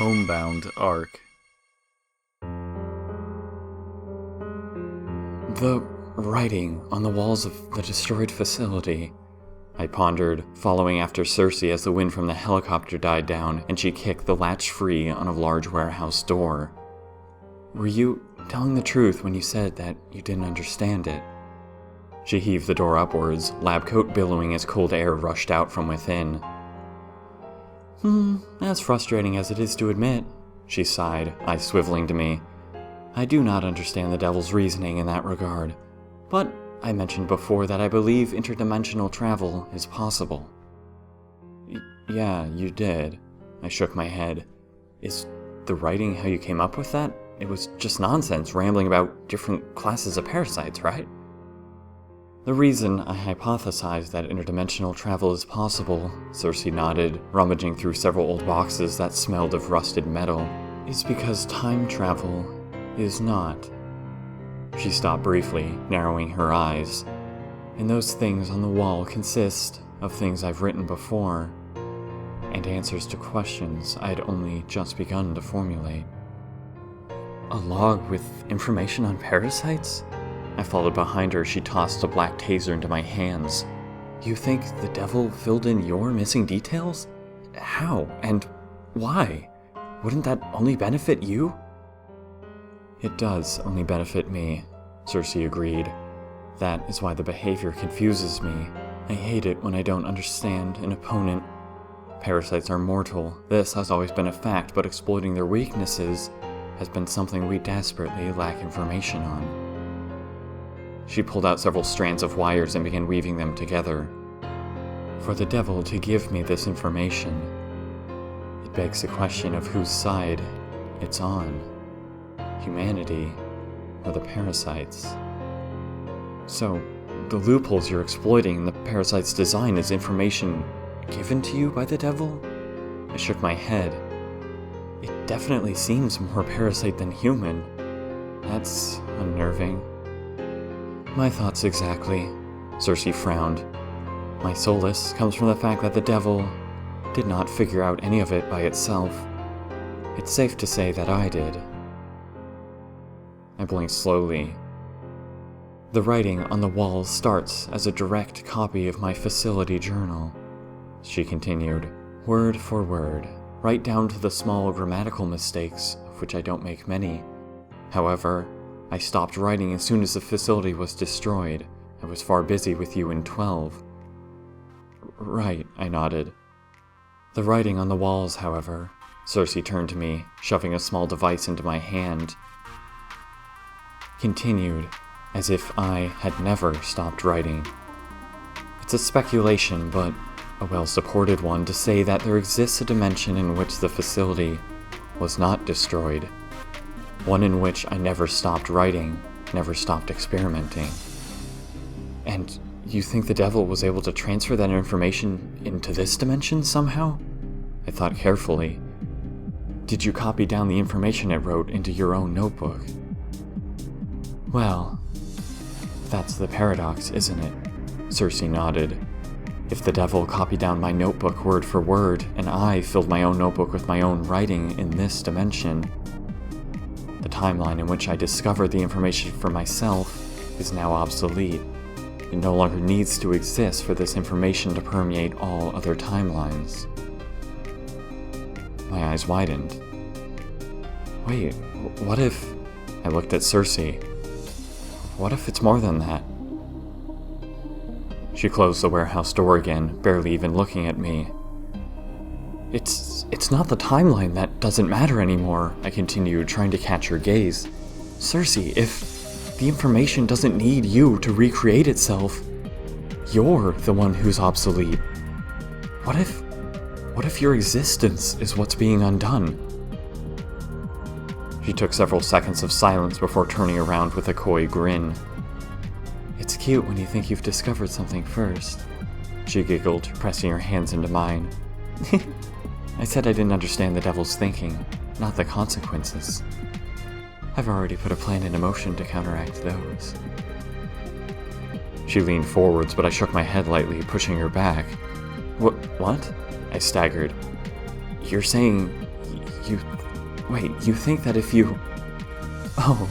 Homebound arc. The writing on the walls of the destroyed facility, I pondered, following after Circe as the wind from the helicopter died down and she kicked the latch free on a large warehouse door. Were you telling the truth when you said that you didn't understand it? She heaved the door upwards, lab coat billowing as cold air rushed out from within. As frustrating as it is to admit, she sighed, eyes swiveling to me. I do not understand the devil's reasoning in that regard, but I mentioned before that I believe interdimensional travel is possible. Yeah, you did. I shook my head. Is the writing how you came up with that? It was just nonsense, rambling about different classes of parasites, right? The reason I hypothesized that interdimensional travel is possible, Circe nodded, rummaging through several old boxes that smelled of rusted metal, is because time travel is not. She stopped briefly, narrowing her eyes. And those things on the wall consist of things I've written before, and answers to questions I'd only just begun to formulate. A log with information on parasites? I followed behind her as she tossed a black taser into my hands. You think the devil filled in your missing details? How? And why? Wouldn't that only benefit you? It does only benefit me, Circe agreed. That is why the behavior confuses me. I hate it when I don't understand an opponent. Parasites are mortal. This has always been a fact, but exploiting their weaknesses has been something we desperately lack information on. She pulled out several strands of wires and began weaving them together. For the devil to give me this information, it begs the question of whose side it's on. Humanity or the parasites. So, the loopholes you're exploiting in the parasite's design is information given to you by the devil? I shook my head. It definitely seems more parasite than human. That's unnerving. My thoughts exactly, Circe frowned. My solace comes from the fact that the devil did not figure out any of it by itself. It's safe to say that I did. I blinked slowly. The writing on the walls starts as a direct copy of my facility journal, she continued, word for word, right down to the small grammatical mistakes, of which I don't make many. However, I stopped writing as soon as the facility was destroyed. I was far busy with you in 12. Right, I nodded. The writing on the walls, however, Circe turned to me, shoving a small device into my hand, continued as if I had never stopped writing. It's a speculation, but a well-supported one, to say that there exists a dimension in which the facility was not destroyed. One in which I never stopped writing, never stopped experimenting. And you think the devil was able to transfer that information into this dimension somehow? I thought carefully. Did you copy down the information it wrote into your own notebook? Well, that's the paradox, isn't it? Circe nodded. If the devil copied down my notebook word for word, and I filled my own notebook with my own writing in this dimension, the timeline in which I discovered the information for myself is now obsolete. It no longer needs to exist for this information to permeate all other timelines. My eyes widened. Wait, what if... I looked at Circe. What if it's more than that? She closed the warehouse door again, barely even looking at me. It's not the timeline that doesn't matter anymore, I continued, trying to catch her gaze. Circe, if the information doesn't need you to recreate itself, you're the one who's obsolete. What if your existence is what's being undone? She took several seconds of silence before turning around with a coy grin. It's cute when you think you've discovered something first, she giggled, pressing her hands into mine. I said I didn't understand the devil's thinking, not the consequences. I've already put a plan into motion to counteract those. She leaned forwards, but I shook my head lightly, pushing her back. What? I staggered. You're saying You think that if you... Oh,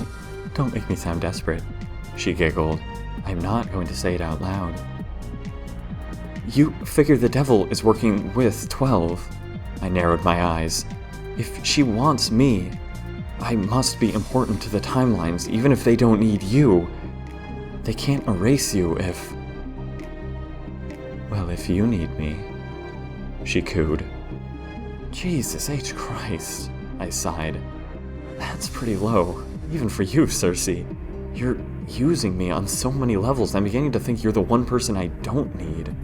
don't make me sound desperate, she giggled. I'm not going to say it out loud. You figure the devil is working with 12. I narrowed my eyes. If she wants me, I must be important to the timelines, even if they don't need you. They can't erase you if... Well, if you need me, she cooed. Jesus H. Christ, I sighed. That's pretty low, even for you, Circe. You're using me on so many levels, I'm beginning to think you're the one person I don't need.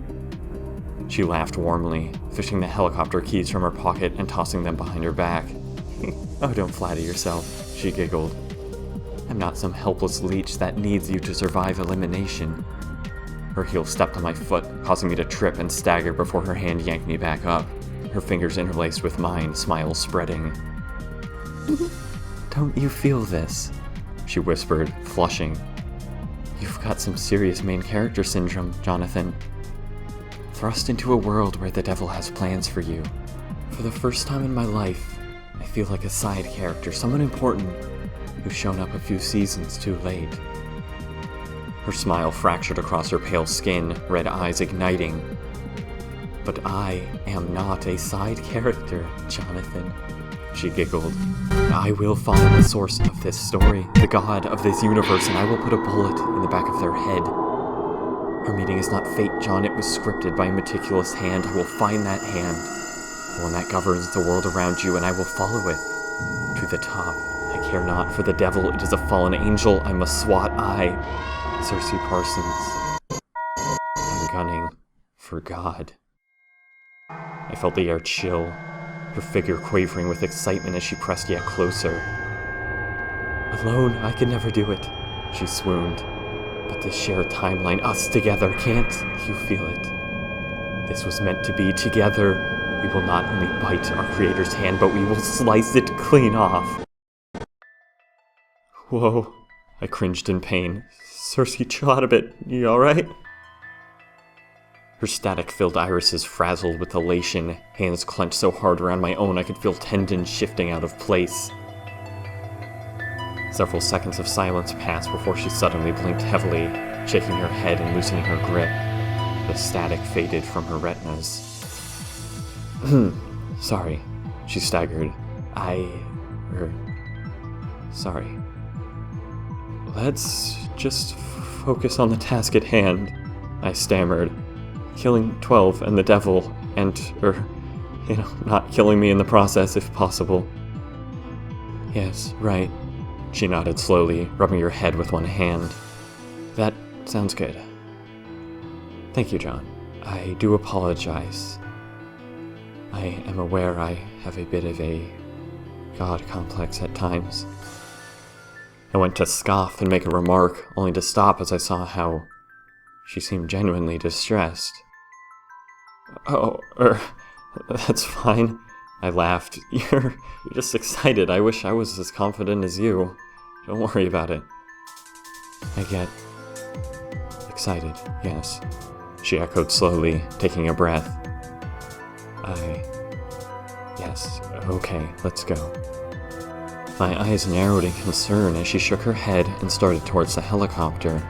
She laughed warmly, fishing the helicopter keys from her pocket and tossing them behind her back. Oh, don't flatter yourself, she giggled. I'm not some helpless leech that needs you to survive elimination. Her heel stepped on my foot, causing me to trip and stagger before her hand yanked me back up, her fingers interlaced with mine, smile spreading. Don't you feel this? She whispered, flushing. You've got some serious main character syndrome, Jonathan. Thrust into a world where the devil has plans for you. For the first time in my life, I feel like a side character, someone important, who's shown up a few seasons too late. Her smile fractured across her pale skin, red eyes igniting. But I am not a side character, Jonathan, she giggled. I will find the source of this story, the god of this universe, and I will put a bullet in the back of their head. Our meeting is not fate, John. It was scripted by a meticulous hand. I will find that hand, the one that governs the world around you, and I will follow it to the top. I care not for the devil. It is a fallen angel. I must swat. Circe Parsons. I'm gunning for God. I felt the air chill, her figure quavering with excitement as she pressed yet closer. Alone, I could never do it, she swooned. But this shared timeline, us together, can't you feel it? This was meant to be together. We will not only bite our creator's hand, but we will slice it clean off. Whoa, I cringed in pain. Circe, chill out a bit. You alright? Her static-filled irises frazzled with elation, hands clenched so hard around my own I could feel tendons shifting out of place. Several seconds of silence passed before she suddenly blinked heavily, shaking her head and loosening her grip. The static faded from her retinas. Sorry, she staggered. Sorry. Let's just focus on the task at hand, I stammered. Killing 12 and the devil, and, not killing me in the process if possible. Yes, right. She nodded slowly, rubbing her head with one hand. That sounds good. Thank you, John. I do apologize. I am aware I have a bit of a god complex at times. I went to scoff and make a remark, only to stop as I saw how she seemed genuinely distressed. Oh, that's fine. I laughed. You're just excited. I wish I was as confident as you. Don't worry about it. I get excited, yes, she echoed slowly, taking a breath. Yes, okay, let's go. My eyes narrowed in concern as she shook her head and started towards the helicopter.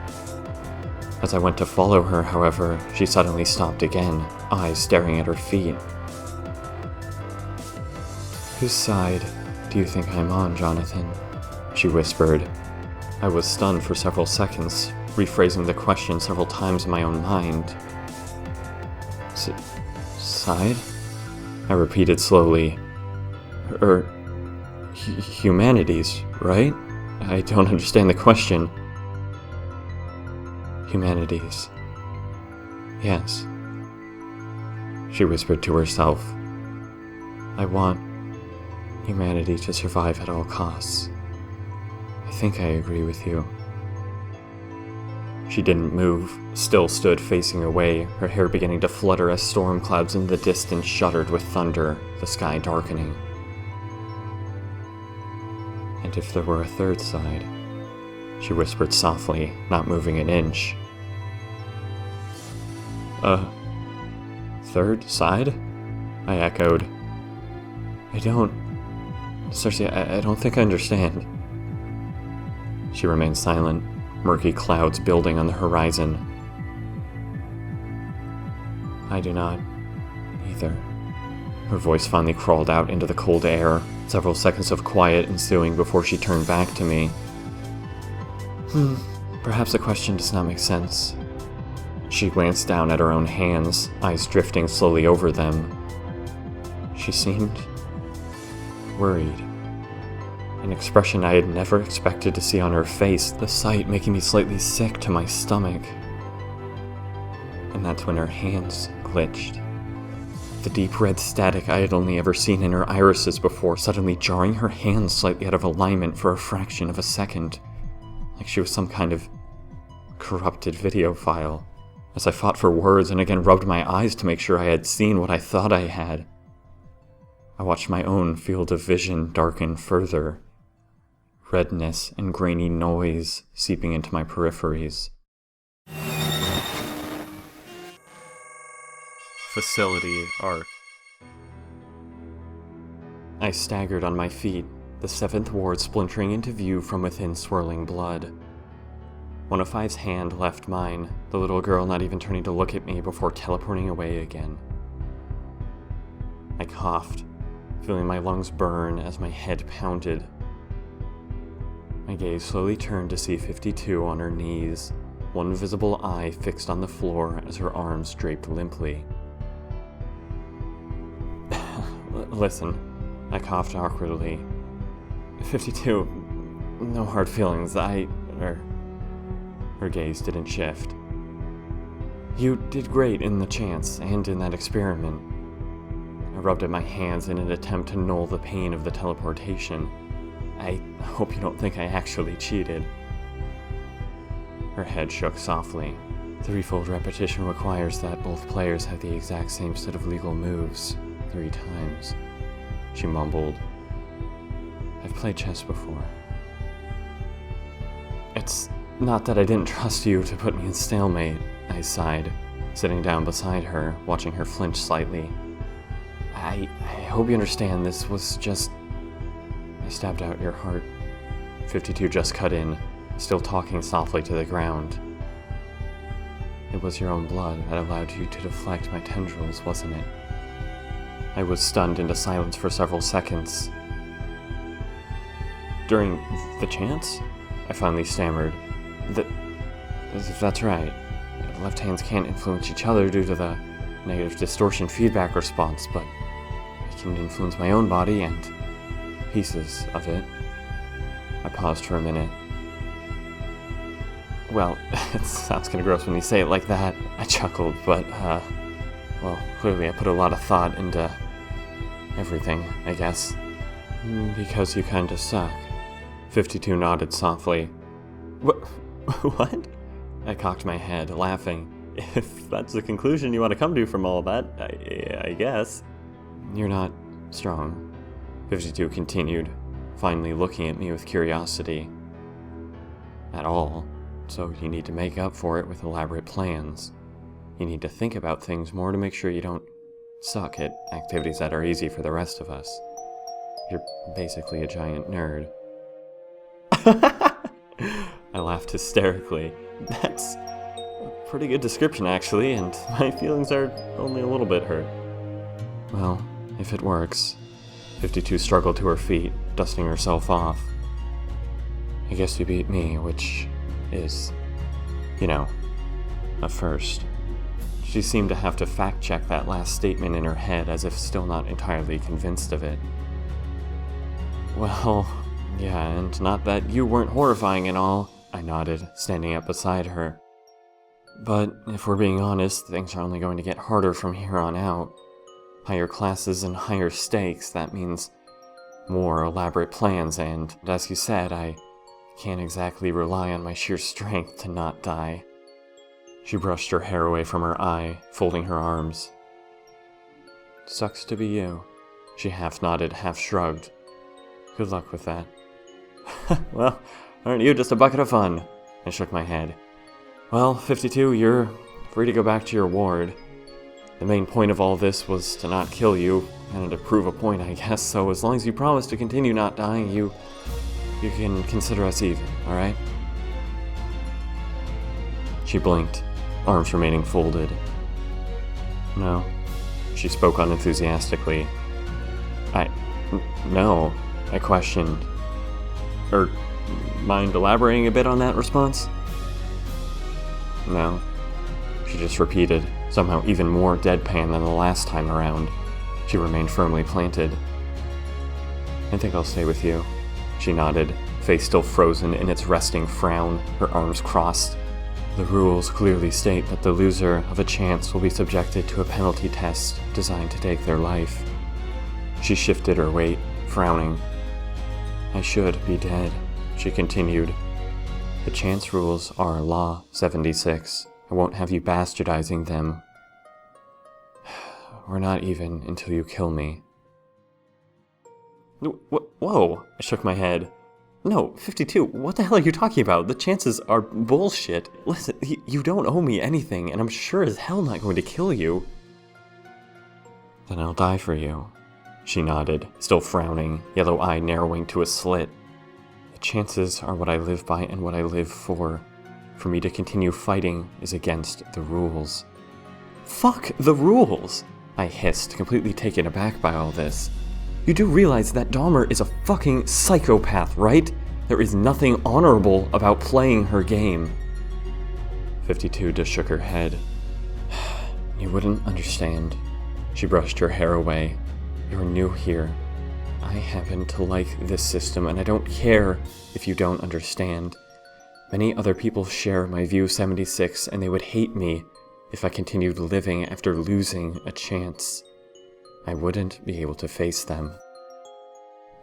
As I went to follow her, however, she suddenly stopped again, eyes staring at her feet. Whose side do you think I'm on, Jonathan? She whispered. I was stunned for several seconds, rephrasing the question several times in my own mind. Side? I repeated slowly. Humanities, right? I don't understand the question. Humanities. Yes. She whispered to herself. I want humanity to survive at all costs. I think I agree with you. She didn't move, still stood facing away, her hair beginning to flutter as storm clouds in the distance shuddered with thunder, the sky darkening. And if there were a third side, she whispered softly, not moving an inch. Third side? I echoed. I don't Circe, I don't think I understand. She remained silent, murky clouds building on the horizon. I do not, either. Her voice finally crawled out into the cold air, several seconds of quiet ensuing before she turned back to me. Perhaps the question does not make sense. She glanced down at her own hands, eyes drifting slowly over them. She seemed worried. An expression I had never expected to see on her face, the sight making me slightly sick to my stomach. And that's when her hands glitched. The deep red static I had only ever seen in her irises before, suddenly jarring her hands slightly out of alignment for a fraction of a second, like she was some kind of corrupted video file. As I fought for words and again rubbed my eyes to make sure I had seen what I thought I had, I watched my own field of vision darken further, redness and grainy noise seeping into my peripheries. Facility Arc. I staggered on my feet, the 7th ward splintering into view from within swirling blood. One of 5's hand left mine, the little girl not even turning to look at me before teleporting away again. I coughed, feeling my lungs burn as my head pounded. My gaze slowly turned to see 52 on her knees, one visible eye fixed on the floor as her arms draped limply. Listen, I coughed awkwardly. 52, no hard feelings, Her gaze didn't shift. You did great in the chance, and in that experiment. I rubbed at my hands in an attempt to null the pain of the teleportation. I hope you don't think I actually cheated. Her head shook softly. 3-fold repetition requires that both players have the exact same set of legal moves 3 times. She mumbled. I've played chess before. It's not that I didn't trust you to put me in stalemate, I sighed, sitting down beside her, watching her flinch slightly. I hope you understand this was just... I stabbed out your heart. 52 just cut in, still talking softly to the ground. It was your own blood that allowed you to deflect my tendrils, wasn't it? I was stunned into silence for several seconds. During the chance? I finally stammered. That's right. Left hands can't influence each other due to the negative distortion feedback response, but I can influence my own body and pieces of it. I paused for a minute. Well, it sounds kinda gross when you say it like that. I chuckled, but, well, clearly I put a lot of thought into everything, I guess. Because you kinda suck. 52 nodded softly. What? I cocked my head, laughing. If that's the conclusion you want to come to from all that, I guess. You're not strong, 52 continued, finally looking at me with curiosity. At all, so you need to make up for it with elaborate plans. You need to think about things more to make sure you don't suck at activities that are easy for the rest of us. You're basically a giant nerd. I laughed hysterically. That's a pretty good description, actually, and my feelings are only a little bit hurt. Well, if it works. 52 struggled to her feet, dusting herself off. I guess you beat me, which is, a first. She seemed to have to fact-check that last statement in her head as if still not entirely convinced of it. Well, yeah, and not that you weren't horrifying and all, I nodded, standing up beside her. But if we're being honest, things are only going to get harder from here on out. Higher classes and higher stakes, that means more elaborate plans, and as you said, I can't exactly rely on my sheer strength to not die. She brushed her hair away from her eye, folding her arms. Sucks to be you. She half nodded, half shrugged. Good luck with that. Well, aren't you just a bucket of fun? I shook my head. Well, 52, you're free to go back to your ward. The main point of all this was to not kill you, and to prove a point, I guess, so as long as you promise to continue not dying, you can consider us even, alright? She blinked, arms remaining folded. No, she spoke unenthusiastically. No, I questioned. Mind elaborating a bit on that response? No, she just repeated, somehow even more deadpan than the last time around. She remained firmly planted. I think I'll stay with you. She nodded, face still frozen in its resting frown, her arms crossed. The rules clearly state that the loser of a chance will be subjected to a penalty test designed to take their life. She shifted her weight, frowning. I should be dead, she continued. The chance rules are Law 76. I won't have you bastardizing them. We're not even until you kill me. Whoa, I shook my head. No, 52, what the hell are you talking about? The chances are bullshit. Listen, you don't owe me anything, and I'm sure as hell not going to kill you. Then I'll die for you. She nodded, still frowning, yellow eye narrowing to a slit. The chances are what I live by and what I live for. For me to continue fighting is against the rules. Fuck the rules! I hissed, completely taken aback by all this. You do realize that Dahmer is a fucking psychopath, right? There is nothing honorable about playing her game. 52 just shook her head. You wouldn't understand. She brushed her hair away. You're new here. I happen to like this system, and I don't care if you don't understand. Many other people share my view 76, and they would hate me if I continued living after losing a chance. I wouldn't be able to face them.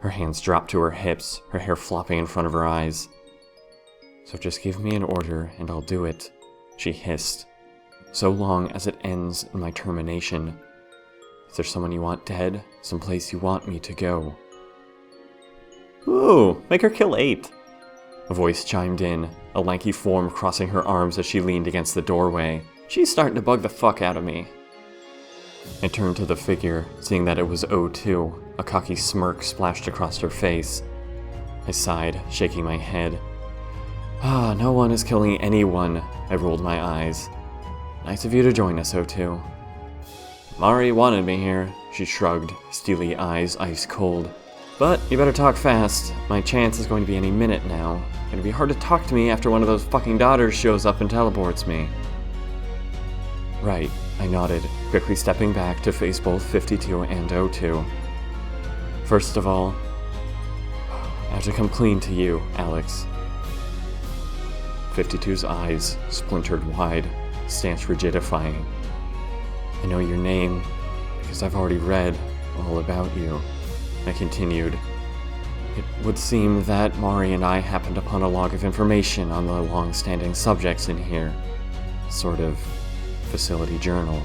Her hands dropped to her hips, her hair flopping in front of her eyes. So just give me an order and I'll do it, she hissed. So long as it ends in my termination. Is there someone you want dead? Someplace you want me to go? Ooh, make her kill 8. A voice chimed in, a lanky form crossing her arms as she leaned against the doorway. She's starting to bug the fuck out of me. I turned to the figure, seeing that it was O2. A cocky smirk splashed across her face. I sighed, shaking my head. No one is killing anyone, I rolled my eyes. Nice of you to join us, O2. Mari wanted me here, she shrugged, steely eyes ice cold. But you better talk fast. My chance is going to be any minute now. It'll be hard to talk to me after one of those fucking daughters shows up and teleports me. Right, I nodded, quickly stepping back to face both 52 and O2. First of all, I have to come clean to you, Alex. 52's eyes splintered wide, stance rigidifying. I know your name because I've already read all about you. I continued. It would seem that Mari and I happened upon a log of information on the long-standing subjects in here. Sort of facility journal.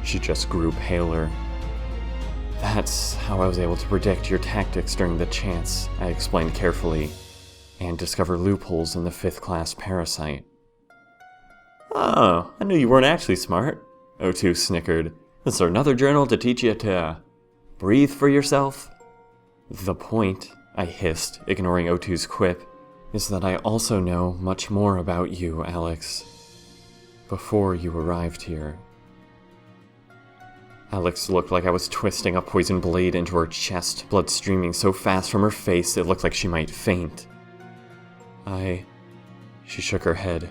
She just grew paler. That's how I was able to predict your tactics during the chance, I explained carefully, and discover loopholes in the 5th class parasite. Oh, I knew you weren't actually smart, O2 snickered. Is there another journal to teach you to breathe for yourself? The point, I hissed, ignoring O2's quip, is that I also know much more about you, Alex. Before you arrived here. Alex looked like I was twisting a poison blade into her chest, blood streaming so fast from her face it looked like she might faint. She shook her head.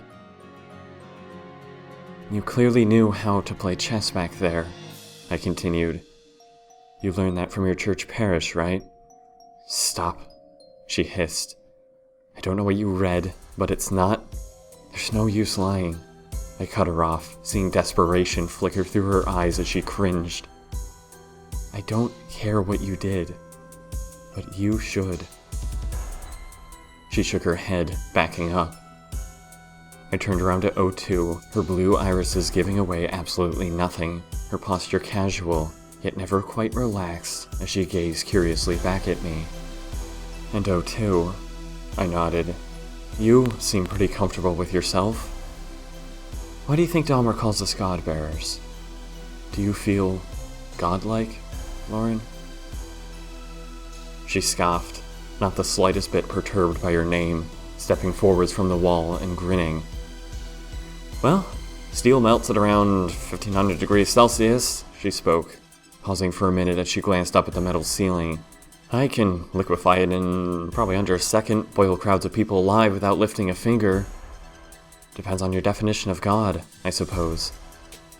You clearly knew how to play chess back there, I continued. You learned that from your church parish, right? Stop, she hissed. I don't know what you read, but it's not. There's no use lying. I cut her off, seeing desperation flicker through her eyes as she cringed. I don't care what you did, but you should. She shook her head, backing up. I turned around to O2, her blue irises giving away absolutely nothing, her posture casual, yet never quite relaxed as she gazed curiously back at me. And O2, I nodded. You seem pretty comfortable with yourself. Why do you think Dahmer calls us God-bearers? Do you feel godlike, Lauren? She scoffed, not the slightest bit perturbed by her name, stepping forwards from the wall and grinning. Well, steel melts at around 1500 degrees Celsius, she spoke, pausing for a minute as she glanced up at the metal ceiling. I can liquefy it in probably under a second, boil crowds of people alive without lifting a finger. Depends on your definition of God, I suppose.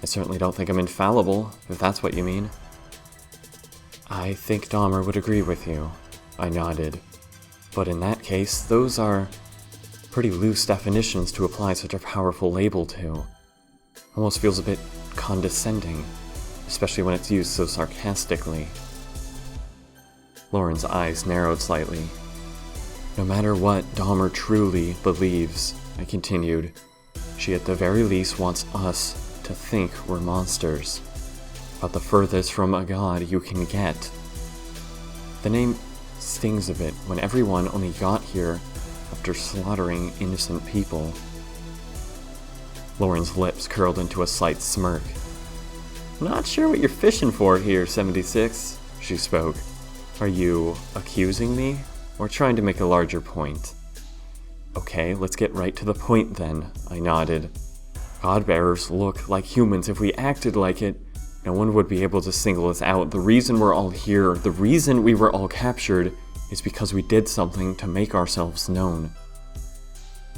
I certainly don't think I'm infallible, if that's what you mean. I think Dahmer would agree with you, I nodded. But in that case, those are pretty loose definitions to apply such a powerful label to. Almost feels a bit condescending, especially when it's used so sarcastically. Lauren's eyes narrowed slightly. No matter what Dahmer truly believes, I continued, she at the very least wants us to think we're monsters. About the furthest from a god you can get. The name stings a bit when everyone only got here after slaughtering innocent people. Lauren's lips curled into a slight smirk. Not sure what you're fishing for here, 76, she spoke. Are you accusing me, or trying to make a larger point? Okay, let's get right to the point then, I nodded. God-bearers look like humans. If we acted like it, no one would be able to single us out. The reason we're all here, the reason we were all captured, is because we did something to make ourselves known.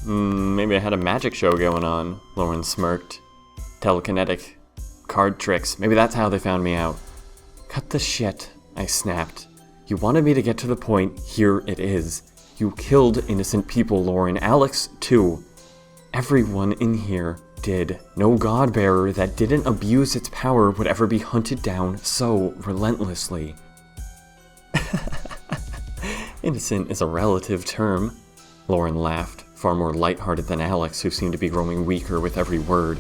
Maybe I had a magic show going on, Lauren smirked. Telekinetic. Card tricks. Maybe that's how they found me out. Cut the shit, I snapped. You wanted me to get to the point, here it is. You killed innocent people, Lauren. Alex, too. Everyone in here did. No god-bearer that didn't abuse its power would ever be hunted down so relentlessly. Innocent is a relative term. Lauren laughed, far more lighthearted than Alex, who seemed to be growing weaker with every word.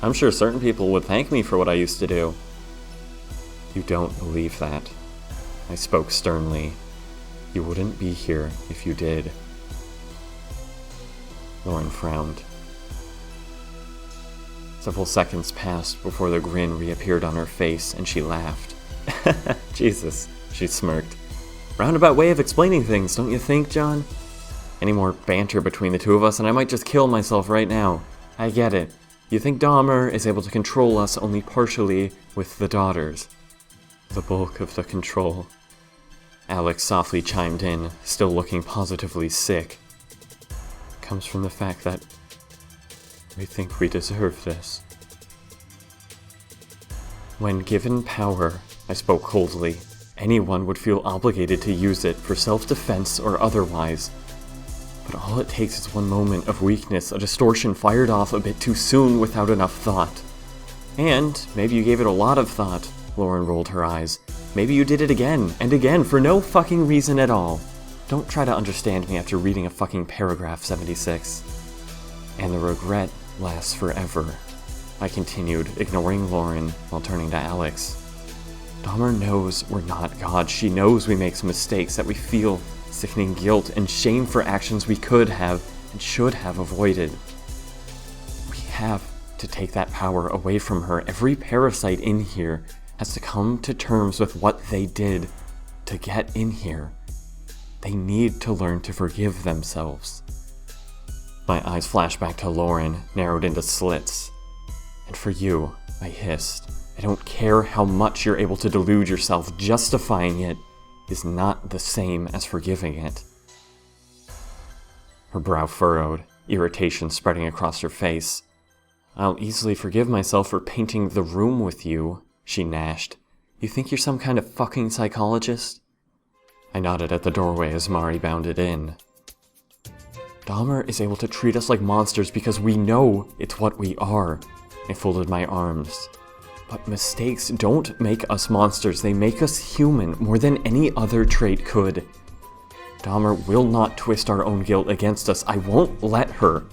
I'm sure certain people would thank me for what I used to do. You don't believe that. I spoke sternly. You wouldn't be here if you did. Lauren frowned. Several seconds passed before the grin reappeared on her face, and she laughed. Jesus, she smirked. Roundabout way of explaining things, don't you think, John? Any more banter between the two of us and I might just kill myself right now. I get it. You think Dahmer is able to control us only partially with the daughters. The bulk of the control. Alex softly chimed in, still looking positively sick. Comes from the fact that we think we deserve this. When given power, I spoke coldly, anyone would feel obligated to use it for self-defense or otherwise. But all it takes is one moment of weakness, a distortion fired off a bit too soon without enough thought. And maybe you gave it a lot of thought, Lauren rolled her eyes. Maybe you did it again and again for no fucking reason at all. Don't try to understand me after reading a fucking paragraph, 76. And the regret lasts forever, I continued, ignoring Lauren while turning to Alex. Dahmer knows we're not God. She knows we make some mistakes, that we feel sickening guilt and shame for actions we could have and should have avoided. We have to take that power away from her. Every parasite in here has to come to terms with what they did to get in here. They need to learn to forgive themselves. My eyes flashed back to Lauren, narrowed into slits. And for you, I hissed, I don't care how much you're able to delude yourself, justifying it is not the same as forgiving it. Her brow furrowed, irritation spreading across her face. I'll easily forgive myself for painting the room with you, she gnashed. You think you're some kind of fucking psychologist? I nodded at the doorway as Mari bounded in. Dahmer is able to treat us like monsters because we know it's what we are. I folded my arms. But mistakes don't make us monsters, they make us human more than any other trait could. Dahmer will not twist our own guilt against us. I won't let her.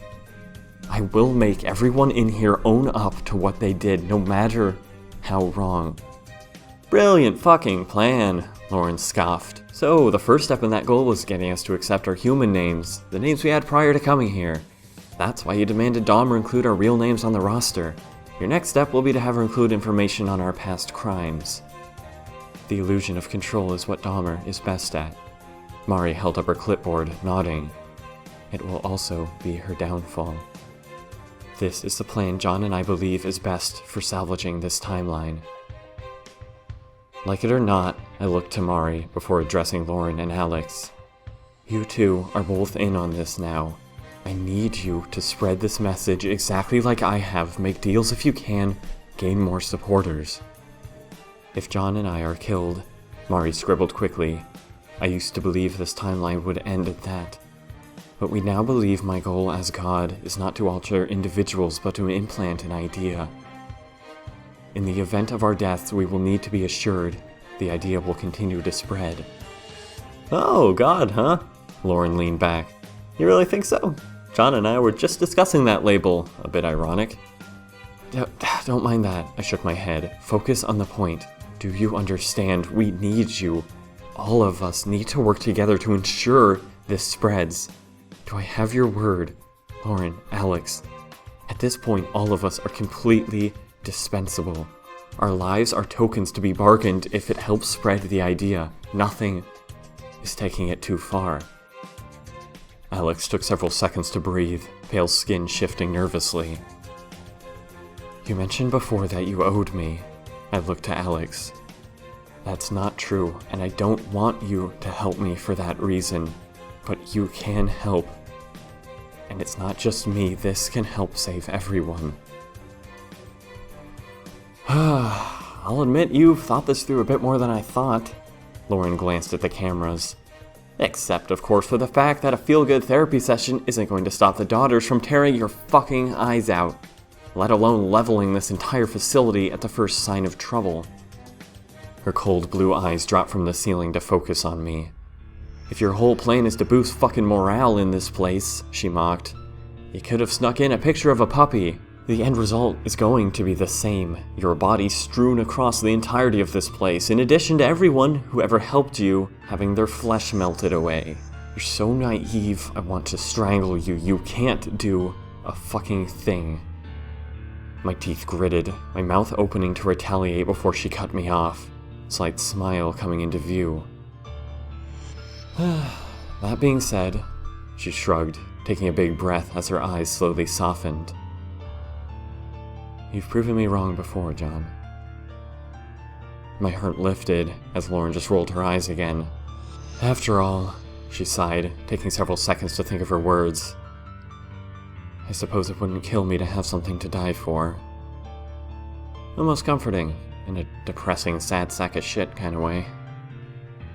I will make everyone in here own up to what they did, no matter how wrong. Brilliant fucking plan, Lauren scoffed. So, the first step in that goal was getting us to accept our human names, the names we had prior to coming here. That's why you demanded Dahmer include our real names on the roster. Your next step will be to have her include information on our past crimes. The illusion of control is what Dahmer is best at. Mari held up her clipboard, nodding. It will also be her downfall. This is the plan John and I believe is best for salvaging this timeline. Like it or not, I looked to Mari before addressing Lauren and Alex. You two are both in on this now. I need you to spread this message exactly like I have. Make deals if you can, gain more supporters. If John and I are killed, Mari scribbled quickly. I used to believe this timeline would end at that. But we now believe my goal as God is not to alter individuals but to implant an idea. In the event of our deaths, we will need to be assured the idea will continue to spread. Oh, God, huh? Lauren leaned back. You really think so? John and I were just discussing that label. A bit ironic. Don't mind that. I shook my head. Focus on the point. Do you understand? We need you. All of us need to work together to ensure this spreads. Do I have your word? Lauren, Alex. At this point, all of us are completely dispensable. Our lives are tokens to be bargained if it helps spread the idea. Nothing is taking it too far. Alex took several seconds to breathe, pale skin shifting nervously. You mentioned before that you owed me. I looked to Alex. That's not true, and I don't want you to help me for that reason. But you can help. And it's not just me, this can help save everyone. I'll admit you've thought this through a bit more than I thought. Lauren glanced at the cameras. Except, of course, for the fact that a feel-good therapy session isn't going to stop the daughters from tearing your fucking eyes out, let alone leveling this entire facility at the first sign of trouble. Her cold blue eyes dropped from the ceiling to focus on me. If your whole plan is to boost fucking morale in this place, she mocked, you could have snuck in a picture of a puppy. The end result is going to be the same. Your body strewn across the entirety of this place, in addition to everyone who ever helped you having their flesh melted away. You're so naive, I want to strangle you. You can't do a fucking thing. My teeth gritted, my mouth opening to retaliate before she cut me off. Slight smile coming into view. That being said, she shrugged, taking a big breath as her eyes slowly softened. You've proven me wrong before, John. My heart lifted as Lauren just rolled her eyes again. After all, she sighed, taking several seconds to think of her words. I suppose it wouldn't kill me to have something to die for. Almost comforting, in a depressing, sad sack of shit kind of way.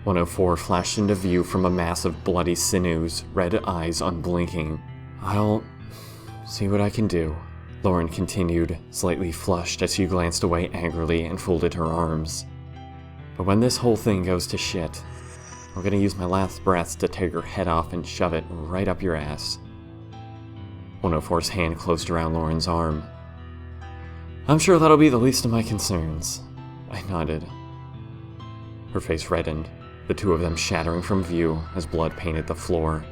104 flashed into view from a mass of bloody sinews, red eyes unblinking. I'll see what I can do. Lauren continued, slightly flushed as she glanced away angrily and folded her arms. But when this whole thing goes to shit, I'm gonna use my last breaths to take her head off and shove it right up your ass. 104's hand closed around Lauren's arm. I'm sure that'll be the least of my concerns. I nodded. Her face reddened, the two of them shattering from view as blood painted the floor.